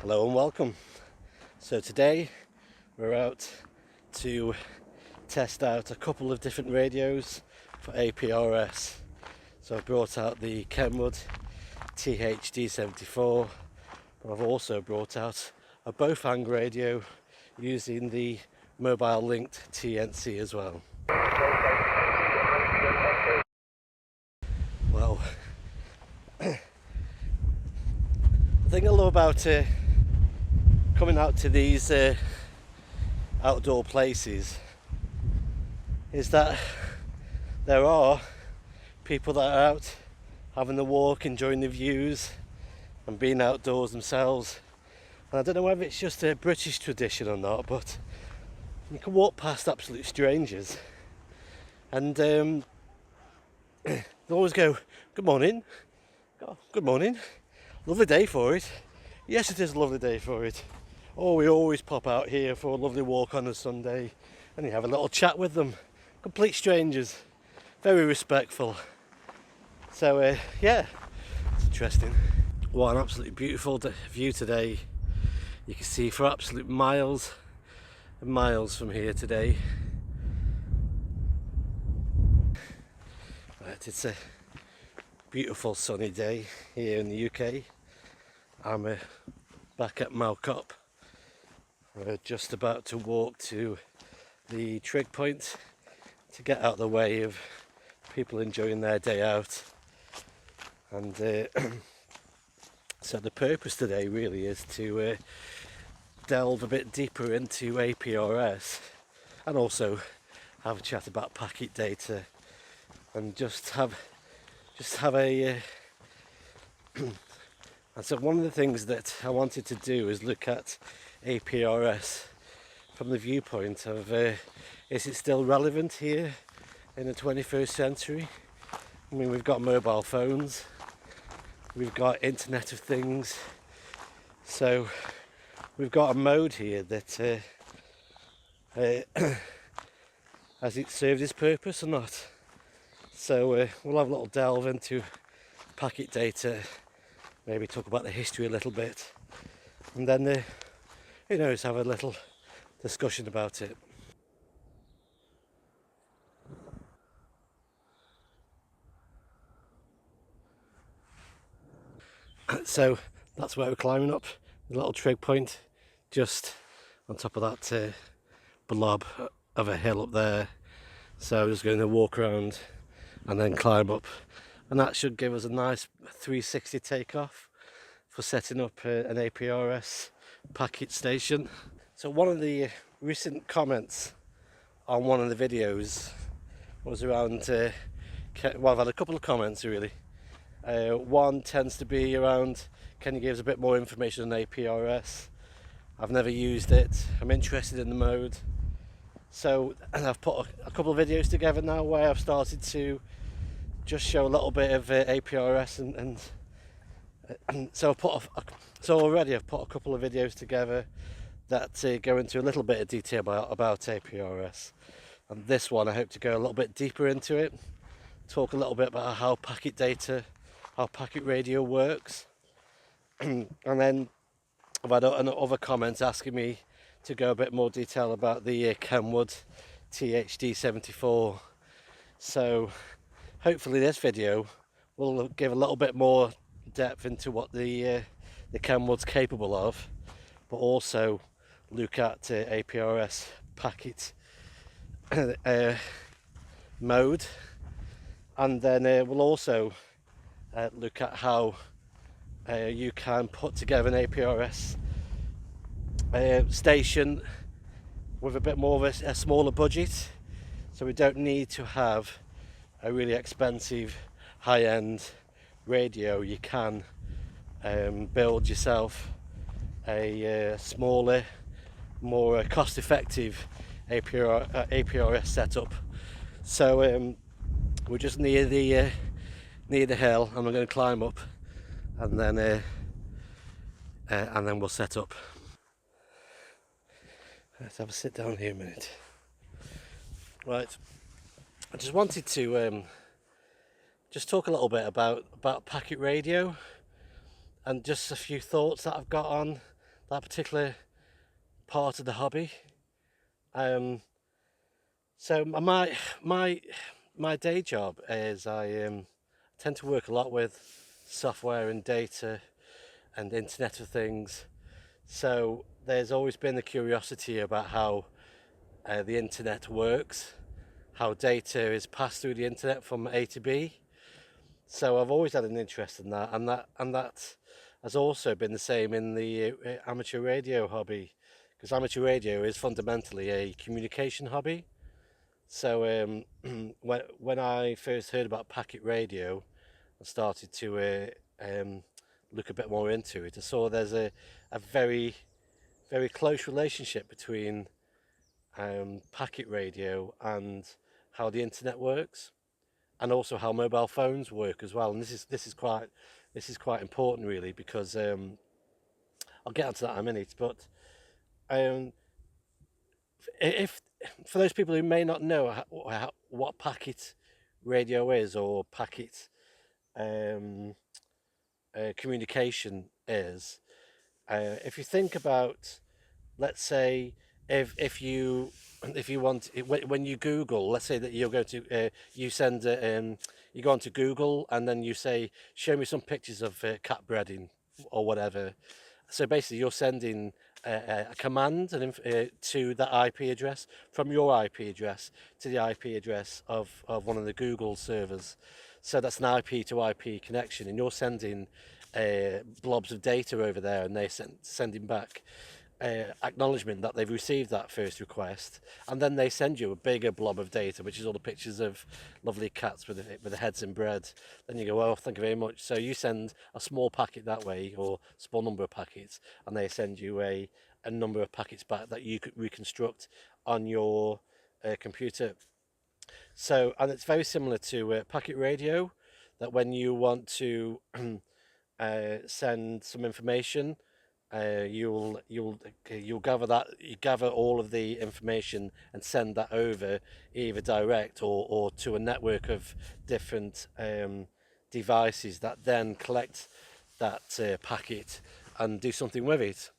Hello and welcome. So today we're out to test out a couple of different radios for APRS. So I've brought out the Kenwood TH-D74, but I've also brought out a Bofang radio using the mobile linked TNC as well. Well, the thing I love about coming out to these outdoor places is that there are people that are out having a walk, enjoying the views and being outdoors themselves. And I don't know whether it's just a British tradition or not, but you can walk past absolute strangers and they always go, "Good morning." Oh, "Good morning. Lovely day for it." "Yes, it is a lovely day for it." "Oh, we always pop out here for a lovely walk on a Sunday," and you have a little chat with them. Complete strangers, very respectful. So yeah, it's interesting. What an absolutely beautiful view today. You can see for absolute miles and miles from here today. Right, it's a beautiful sunny day here in the UK. I'm back at Malcop. We're just about to walk to the trig point to get out of the way of people enjoying their day out. And so the purpose today really is to delve a bit deeper into APRS and also have a chat about packet data and just have a and so one of the things that I wanted to do is look at APRS from the viewpoint of is it still relevant here in the 21st century? I mean, we've got mobile phones, we've got Internet of Things, so we've got a mode here that has it served its purpose or not? So we'll have a little delve into packet data, maybe talk about the history a little bit, and then who knows, have a little discussion about it. So that's where we're climbing up, the little trig point, just on top of that blob of a hill up there. So I'm just going to walk around and then climb up, and that should give us a nice 360 takeoff for setting up an APRS packet station. So one of the recent comments on one of the videos was around, well, I've had a couple of comments really. One tends to be around, can you give us a bit more information on APRS? I've never used it, I'm interested in the mode. So I've put a couple of videos together now where I've started to just show a little bit of APRS and so already I've put a couple of videos together that go into a little bit of detail about APRS. And this one I hope to go a little bit deeper into it, talk a little bit about how packet radio works. And then I've had other comments asking me to go a bit more detail about the Kenwood TH-D74. So hopefully this video will give a little bit more depth into what the Kenwood's capable of, but also look at APRS packet mode, and then we'll also look at how you can put together an APRS station with a bit more of a smaller budget, so we don't need to have a really expensive high-end radio. You can build yourself a smaller, more cost-effective APRS setup. So we're just near the hill, and we're going to climb up, and then we'll set up. Let's have a sit down here a minute. Right, I just wanted to just talk a little bit about packet radio and just a few thoughts that I've got on that particular part of the hobby. So my day job is I tend to work a lot with software and data and Internet of Things. So there's always been the curiosity about how the internet works, how data is passed through the internet from A to B. So I've always had an interest in that, and that has also been the same in the amateur radio hobby, because amateur radio is fundamentally a communication hobby. So when I first heard about packet radio, I started to look a bit more into it. I saw there's a very close relationship between packet radio and how the internet works, and also how mobile phones work as well. And this is quite important really, because I'll get onto that in a minute. But um, if for those people who may not know what packet radio is, or packet um, communication is, if you think about, let's say, if you want, when you Google, let's say that you're going to you go onto Google and then you say, show me some pictures of cat breeding or whatever. So basically you're sending a command to that IP address, from your IP address to the IP address of one of the Google servers. So that's an IP to IP connection, and you're sending blobs of data over there, and they're sending back acknowledgement that they've received that first request, and then they send you a bigger blob of data, which is all the pictures of lovely cats with the heads in bread. Then you go, well, thank you very much. So you send a small packet that way, or small number of packets, and they send you a number of packets back that you could reconstruct on your computer. So, and it's very similar to packet radio, that when you want to send some information, you'll gather all of the information and send that over, either direct or to a network of different devices that then collect that packet and do something with it.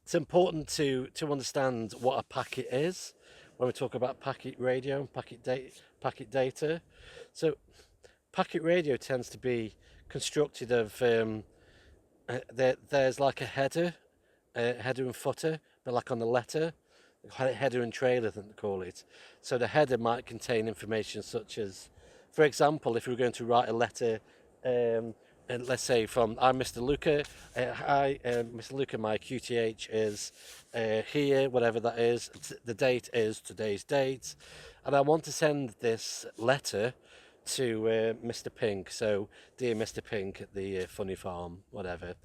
It's important to understand what a packet is when we talk about packet radio and packet data. So packet radio tends to be constructed of there's like a header and footer, but like on the letter, header and trailer, I think they call it. So the header might contain information such as, for example, if we were going to write a letter, and let's say from, I'm Mr. Luca, hi Mr. Luca, my QTH is here, whatever that is, the date is today's date, and I want to send this letter to Mr. Pink. So, dear Mr. Pink at the Funny Farm, whatever.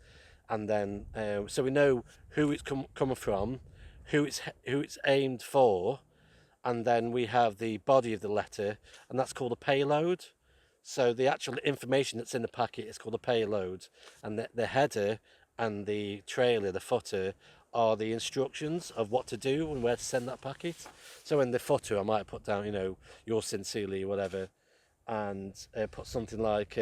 And then, so we know who it's coming from, who it's aimed for, and then we have the body of the letter, and that's called a payload. So the actual information that's in the packet is called a payload, and the header and the trailer, the footer, are the instructions of what to do and where to send that packet. So in the footer, I might put down, yours sincerely, whatever, and put something like,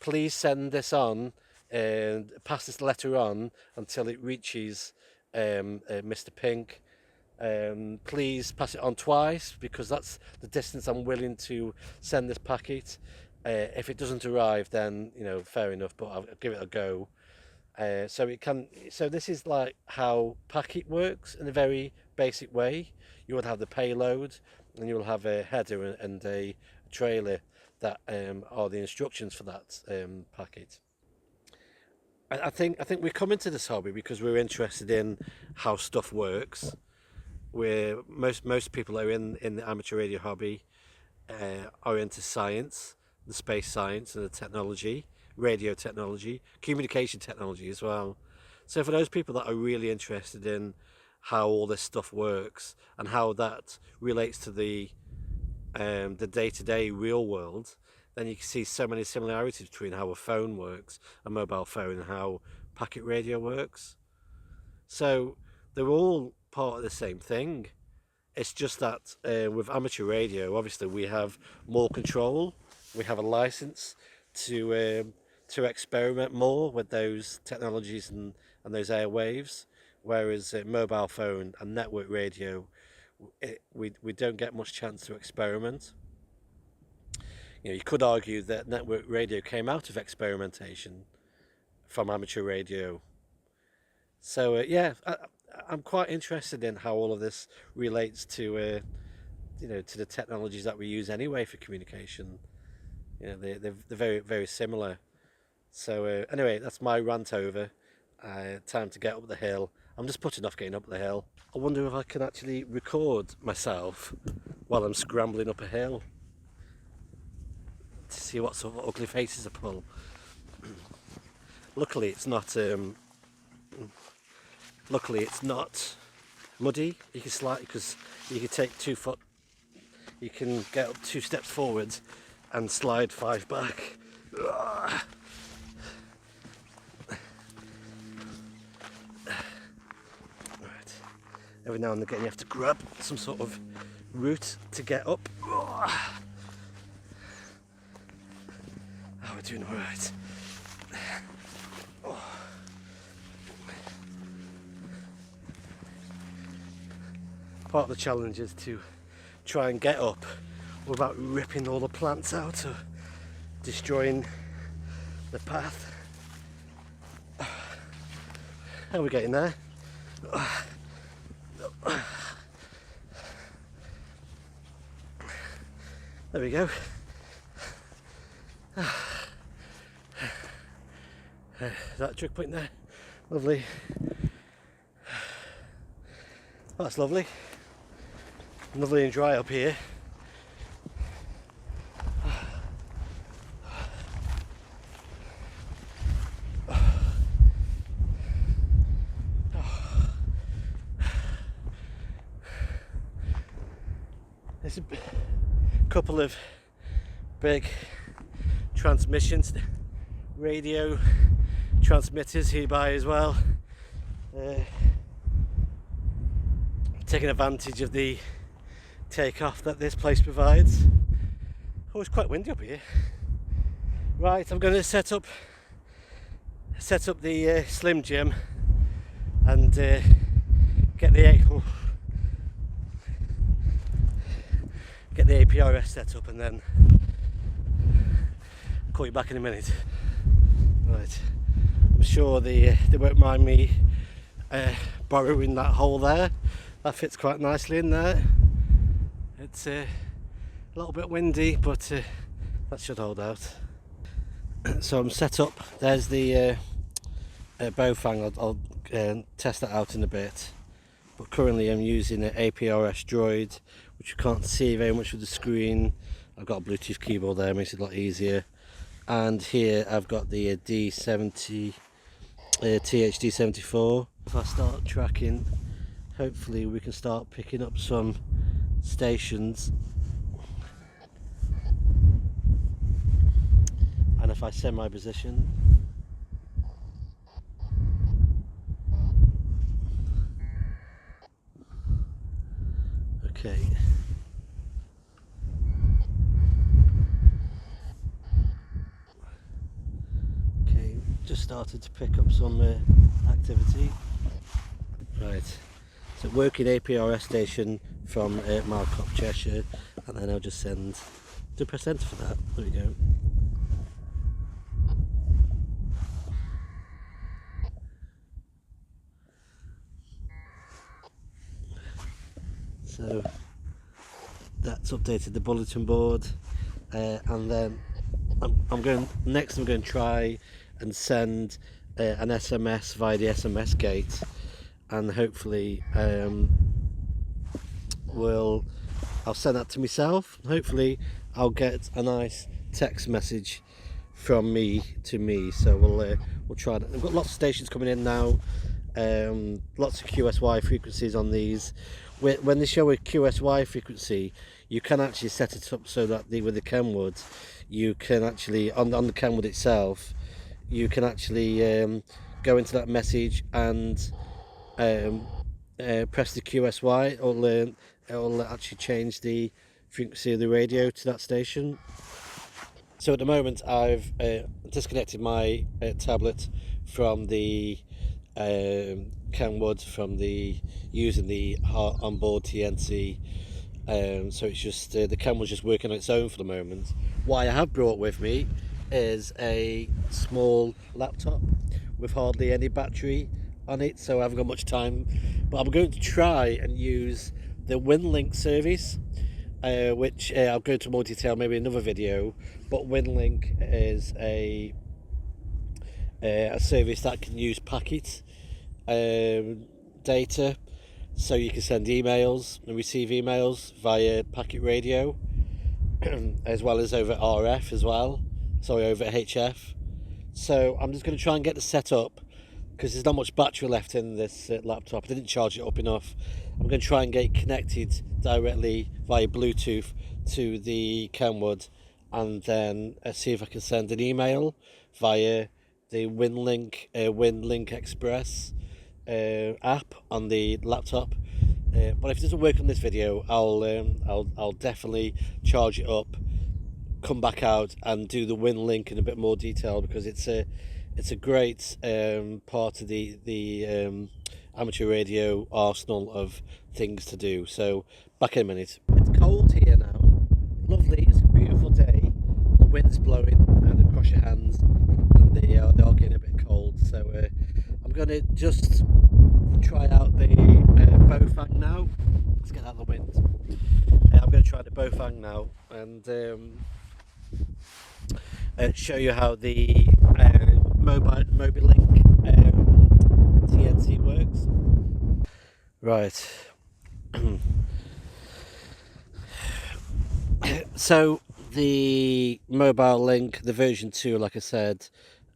please send this on, and pass this letter on until it reaches Mr. Pink. Please pass it on twice, because that's the distance I'm willing to send this packet. If it doesn't arrive, then fair enough, but I'll give it a go. So this is like how packet works in a very basic way. You would have the payload, and you will have a header and a trailer that are the instructions for that packet. I think we come into this hobby because we're interested in how stuff works. Where most people are in the amateur radio hobby are into science, the space science and the technology, radio technology, communication technology as well. So for those people that are really interested in how all this stuff works and how that relates to the day-to-day real world, then you can see so many similarities between how a phone works, a mobile phone, and how packet radio works. So they're all part of the same thing. It's just that with amateur radio, obviously we have more control. We have a license to to experiment more with those technologies and those airwaves, whereas mobile phone and network radio, we don't get much chance to experiment. You know, you could argue that network radio came out of experimentation from amateur radio. So yeah, I'm quite interested in how all of this relates to you know, to the technologies that we use anyway for communication. You know, they're very, very similar. So anyway, that's my rant over. Time to get up the hill. I'm just putting off getting up the hill. I wonder if I can actually record myself while I'm scrambling up a hill to see what sort of ugly faces I pull. Luckily, it's not. Luckily, it's not muddy. You can slide because you can take 2 foot. You can get up 2 steps forwards and slide 5 back. Right. Every now and again you have to grab some sort of root to get up. Oh, we're doing all right. Oh. Part of the challenge is to try and get up without ripping all the plants out or destroying the path. How are we getting there? There we go. That a trick point there? Lovely. That's lovely. Lovely and dry up here. There's a couple of big transmissions, radio transmitters hereby as well. Taking advantage of the takeoff that this place provides. Oh, it's quite windy up here. Right, I'm going to set up the Slim Jim and get the APRS set up, and then I'll call you back in a minute. Right, I'm sure they won't mind me borrowing that hole there. That fits quite nicely in there. It's a little bit windy, but that should hold out. So I'm set up. There's the Bowfang. I'll test that out in a bit. But currently I'm using an APRS Droid, which you can't see very much with the screen. I've got a Bluetooth keyboard there, makes it a lot easier. And here I've got the TH-D74. If I start tracking, hopefully we can start picking up some stations. And if I set my position, okay. Okay, just started to pick up some activity. Right, so working APRS station from Malcop, Cheshire, and then I'll just send to press enter for that. There we go. So that's updated the bulletin board, and then I'm going to try and send an SMS via the SMS gate, and hopefully I'll send that to myself. Hopefully I'll get a nice text message from me to me. So we'll try that. I've got lots of stations coming in now, lots of QSY frequencies on these. When they show a QSY frequency, you can actually set it up so that with the Kenwood, you can actually on the Kenwood itself, you can actually go into that message and press the QSY. It'll actually change the frequency of the radio to that station. So at the moment I've disconnected my tablet from the Kenwood, from the using the onboard TNC. So it's just the Kenwood's just working on its own for the moment. What I have brought with me is a small laptop with hardly any battery on it, so I haven't got much time, but I'm going to try and use the WinLink service, which I'll go into more detail maybe in another video. But WinLink is a service that can use packet data, so you can send emails and receive emails via packet radio, as well as over RF as well, sorry, over HF. So I'm just going to try and get the set up, because there's not much battery left in this laptop. I didn't charge it up enough. I'm going to try and get it connected directly via Bluetooth to the Kenwood, and then see if I can send an email via the WinLink Express app on the laptop. But if it doesn't work on this video, I'll definitely charge it up, come back out and do the WinLink in a bit more detail, because it's a great part of the amateur radio arsenal of things to do. So back in a minute. It's cold here now, lovely, it's a beautiful day, the wind's blowing and across your hands, and they are getting a bit cold. So I'm going to just try out the Bofang now. Let's get out of the wind. I'm going to try the Bofang now and show you how the MobiLink TNC works. Right. So the MobiLink, the version 2, like I said,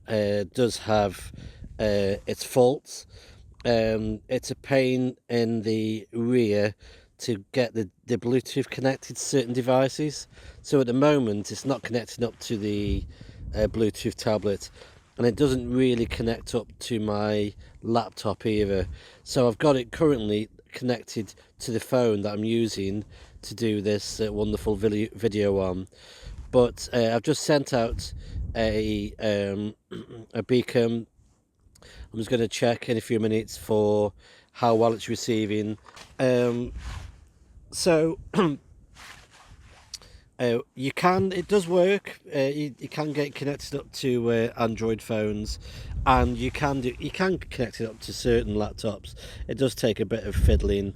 does have its faults. It's a pain in the rear to get the Bluetooth connected to certain devices. So at the moment it's not connecting up to the Bluetooth tablet, and it doesn't really connect up to my laptop either. So I've got it currently connected to the phone that I'm using to do this wonderful video on. But I've just sent out a beacon. I'm just going to check in a few minutes for how well it's receiving. So it does work. You can get connected up to Android phones, and you can connect it up to certain laptops. It does take a bit of fiddling.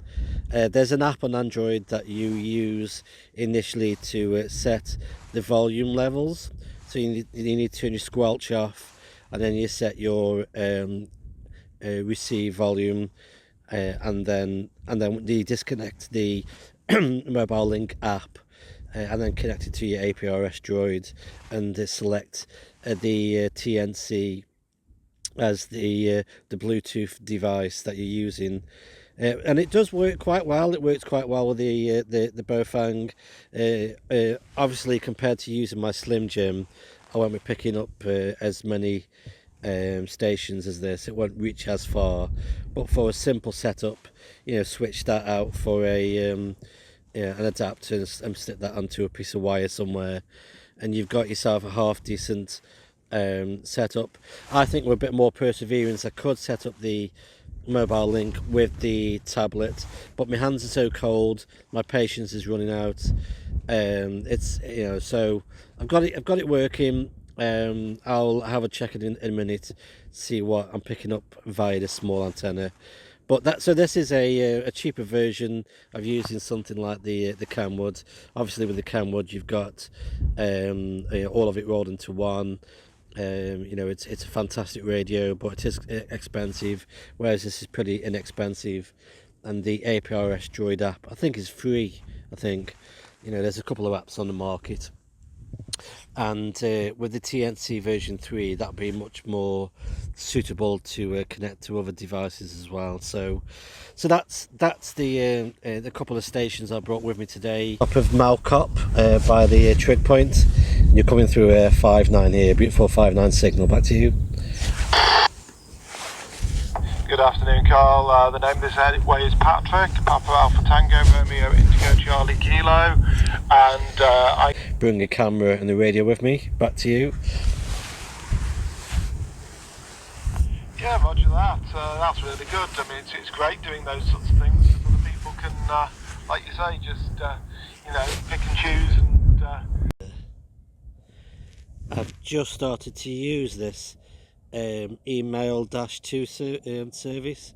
There's an app on Android that you use initially to set the volume levels. So you need to turn your squelch off, and then you set your receive volume, and then you disconnect the MobiLink app, and then connect it to your APRS Droid, and select the TNC as the Bluetooth device that you're using. And it does work quite well. It works quite well with the Bofang. Obviously, compared to using my Slim Jim, I won't be picking up as many stations as this. It won't reach as far. But for a simple setup, switch that out for an adapter and stick that onto a piece of wire somewhere, and you've got yourself a half decent setup. I think with a bit more perseverance I could set up the MobiLink with the tablet, but my hands are so cold, my patience is running out. So I've got it working. I'll have a check in a minute, see what I'm picking up via the small antenna. But this is a cheaper version of using something like the Kenwood. Obviously with the Kenwood you've got all of it rolled into one. It's a fantastic radio, but it is expensive, whereas this is pretty inexpensive. And the APRS Droid app, I think, is free. I think, there's a couple of apps on the market, and with the TNC version 3, that'd be much more suitable to connect to other devices as well. So that's the couple of stations I brought with me today. Top of Malcop by the trig point. You're coming through 5.9 here, beautiful 5.9 signal. Back to you. Good afternoon, Carl. The name of this anyway is Patrick, Papa Alpha Tango Romeo Indigo Charlie Kilo, and I bring the camera and the radio with me. Back to you. Yeah, roger that. That's really good. I mean, it's great doing those sorts of things because other people can, like you say, just pick and choose. And I've just started to use this email-2 service.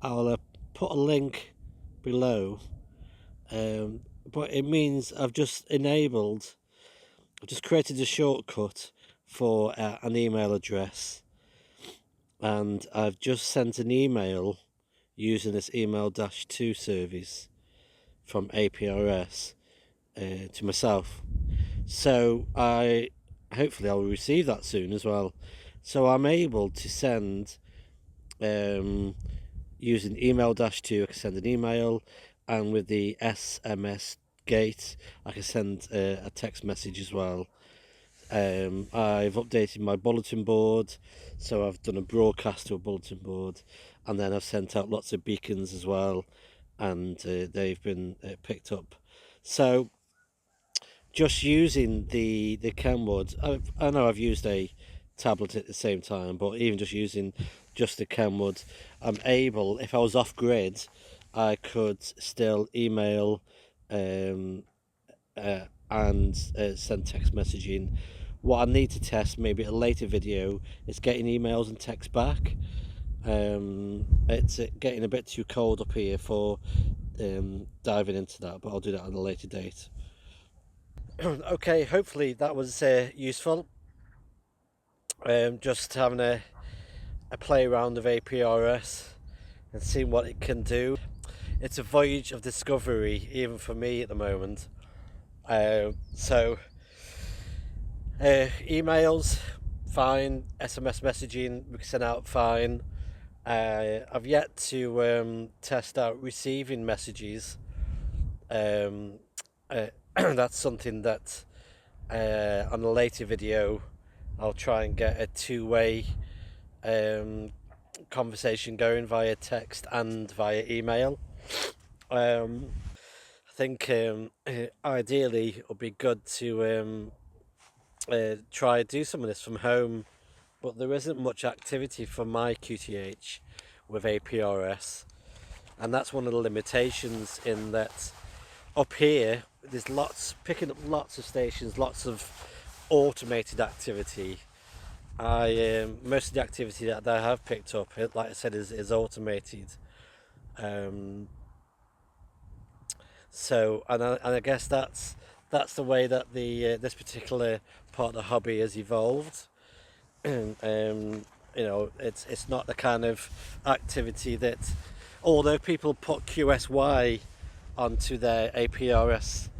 I'll put a link below, but it means I've just created a shortcut for an email address, and I've just sent an email using this email-2 service from APRS to myself. So hopefully I'll receive that soon as well. So I'm able to send using email-2, I can send an email, and with the SMS gate I can send a text message as well. I've updated my bulletin board, so I've done a broadcast to a bulletin board, and then I've sent out lots of beacons as well, and they've been picked up. So just using the Kenwood, I know I've used a tablet at the same time, but even just using just the Kenwood, I'm able, if I was off grid, I could still email and send text messaging. What I need to test maybe at a later video is getting emails and text back. It's getting a bit too cold up here for diving into that, but I'll do that on a later date. Okay, hopefully that was useful. Just having a play around of APRS and seeing what it can do. It's a voyage of discovery, even for me at the moment. Emails, fine. SMS messaging, we can send out fine. I've yet to test out receiving messages. That's something that on a later video I'll try and get a two-way conversation going via text and via email. I think ideally it would be good to try do some of this from home, but there isn't much activity for my QTH with APRS, and that's one of the limitations, in that up here there's picking up lots of stations, lots of automated activity. Most of the activity that I have picked up, like I said, is automated. So I guess that's the way that this particular part of the hobby has evolved. It's not the kind of activity that, although people put QSY onto their APRS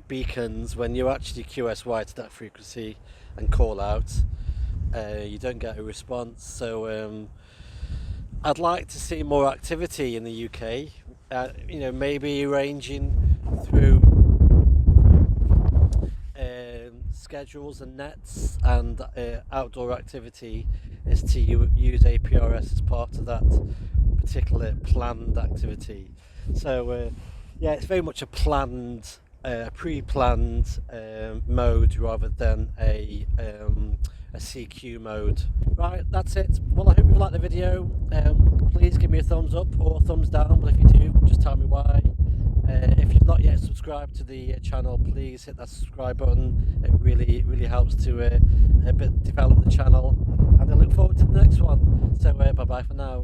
beacons, when you actually QSY to that frequency and call out, you don't get a response. So I'd like to see more activity in the UK. Maybe arranging through schedules and nets and outdoor activity is to use APRS as part of that particular planned activity. So it's very much a planned, pre-planned mode rather than a CQ mode. Right, that's it. Well, I hope you liked the video. Please give me a thumbs up or thumbs down, but if you do, just tell me why. If you've not yet subscribed to the channel, please hit that subscribe button. It really helps to develop the channel, and I look forward to the next one. So bye bye for now.